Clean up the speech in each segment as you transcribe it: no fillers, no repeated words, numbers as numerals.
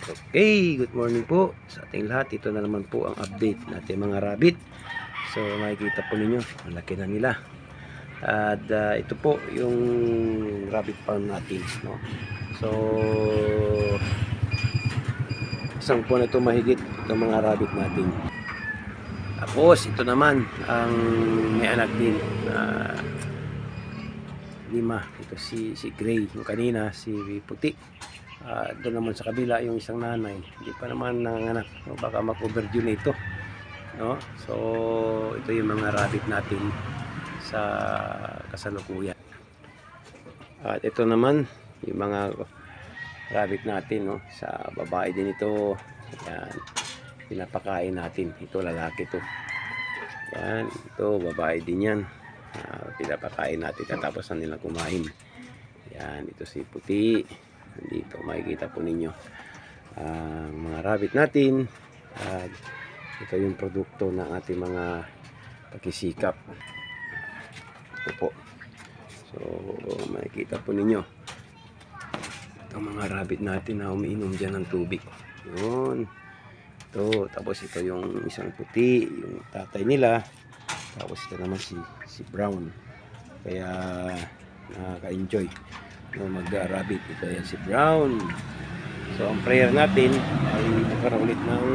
Okay, good morning po sa ating lahat. Ito na naman po ang update natin mga rabbit. So makikita po ninyo, ang laki na nila. At ito po yung rabbit farm natin, no? So isang po na ito mahigit itong mga rabbit natin. Tapos ito naman ang may anak din na lima. Ito si Gray, yung kanina si Puti. Doon naman sa kabila yung isang nanay, hindi pa naman nanganak, no? Baka mag-overdue na ito, no? So ito yung mga rabbit natin sa kasalukuyan. At ito naman yung mga rabbit natin, no? Sa babae din ito. Yan, pinapakain natin. Ito lalaki to. Yan, ito babae din yan. Pinapakain natin katapos na nilang kumain. Yan, ito si Puti. Dito makikita po ninyo ang mga rabbit natin. Ito yung produkto ng ating mga pagsisikap. Ito po. So makikita po ninyo itong mga rabbit natin na umiinom dyan ng tubig. Yun. Ito. Tapos ito yung isang puti, yung tatay nila. Tapos ito naman si Brown. Kaya nakaka-enjoy mag-rabbit. Ito yan si Brown. So ang prayer natin ay magkaroon ulit ng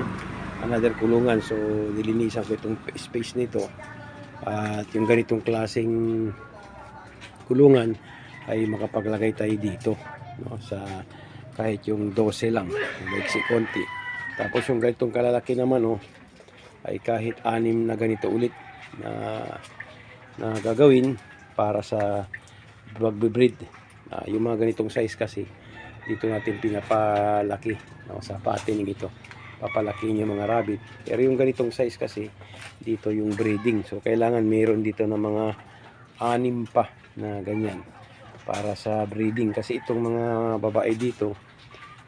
another kulungan. So nilinisan ko itong space nito. At yung ganitong klaseng kulungan ay makapaglagay tayo dito, no? Sa kahit yung 12 lang, maiksi konti. Tapos yung ganitong kalalaki naman, oh, ay kahit 6 na ganito ulit na gagawin para sa pag-breed. Yung mga ganitong size kasi dito natin pinapalaki, no? Sa patin ito papalaki yung mga rabbit. Pero yung ganitong size kasi dito yung breeding, so kailangan mayroon dito ng mga 6 pa na ganyan para sa breeding. Kasi itong mga babae dito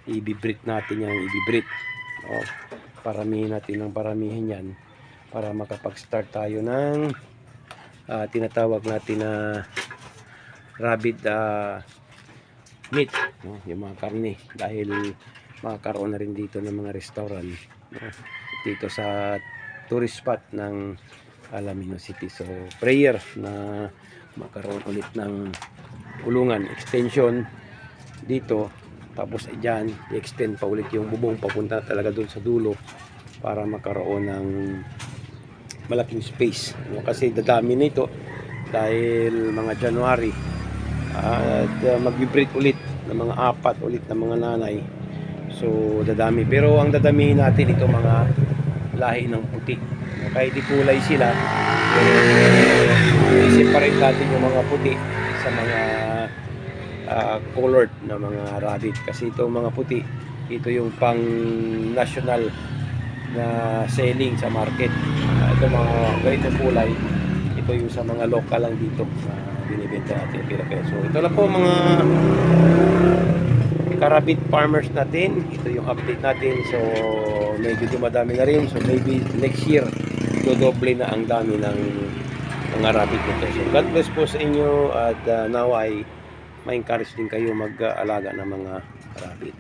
i-breed natin yan, i-breed, no? Paramihin natin ng paramihin yan para makapag-start tayo ng tinatawag natin na rabbit meat, no? Yung mga karne, dahil makakaroon na rin dito ng mga restaurant, no? Dito sa tourist spot ng Alamino City. So prayer na magkaroon ulit ng kulungan, extension dito, tapos dyan i-extend pa ulit yung bubong papunta talaga doon sa dulo para magkaroon ng malaking space, no? Kasi dadami nito dahil mga January at mag-breed ulit ng mga 4 ulit ng mga nanay. So dadami, pero ang dadamihin natin ito mga lahi ng puti, kahit di kulay sila, i-separate natin yung mga puti sa mga colored na mga rabbit. Kasi itong mga puti, ito yung pang national na selling sa market. Ito mga ganitong kulay, ito yung sa mga local lang dito binibenta natin kilo-kilo. So ito lang po mga rabbit farmers natin. Ito yung update natin. So medyo dumadami na rin. So maybe next year dodoble na ang dami ng mga rabbit nito. So God bless po sa inyo, at now ay ma-encourage din kayo mag-alaga ng mga rabbit.